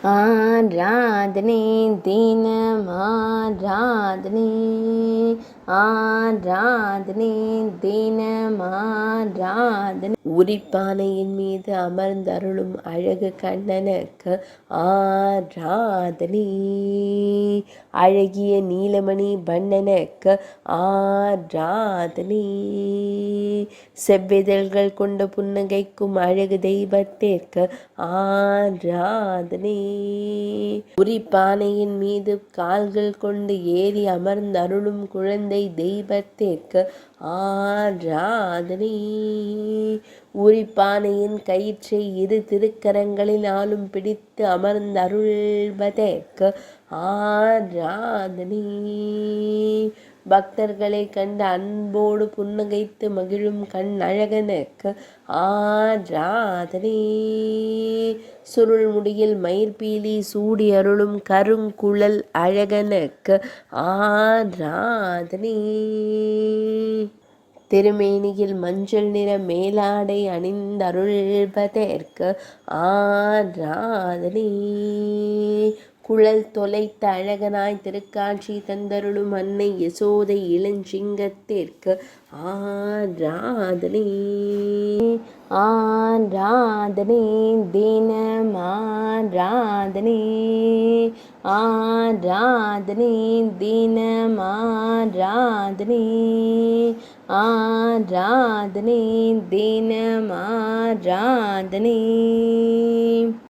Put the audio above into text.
ஆராதனை தினம் ஆராதனை, ஆராதனை தினம் ஆராதனை. உரிப்பானையின் மீது அமர்ந்தருளும் அழகு கண்ணனுக்கு ஆராதனை. அழகிய நீலமணி வண்ணனுக்கு ஆராதனை. செவ்விதழ்கள் கொண்ட புன்னகைக்கும் அழகு தெய்வத்திற்கு ஆராதனை. உரிப்பானையின் மீது கால்கள் கொண்டு ஏறி அமர்ந்தருளும் குழந்தை தெய்வத்திற்கு ஆராதனை. உரிப்பானையின் கயிற்றை இரு திருக்கரங்களினாலும் பிடித்து அமர்ந்தருள்வதற்கு ஆராதனை. பக்தர்களை கண்டு அன்போடு புன்னகைத்து மகிழும் கண் அழகனுக்கு ஆராதனை. சுருள் முடியில் மயிர்பீலி சூடி அருளும் கருங்குழல் அழகனுக்கு ஆராதனை. திருமேனியில் மஞ்சள் நிற மேலாடை அணிந்தருள்வதற்கு ஆராதனை. குழல் தொலைத்த அழகனாய் திருக்காட்சி தந்தருளும் அன்னை யசோதை இளஞ்சிங்கத்திற்கு ஆராதனை. ஆராதனை தினம் ஆராதனை, ஆராதனை தினம் ஆராதனை, ஆராதனை தினம் ஆராதனை.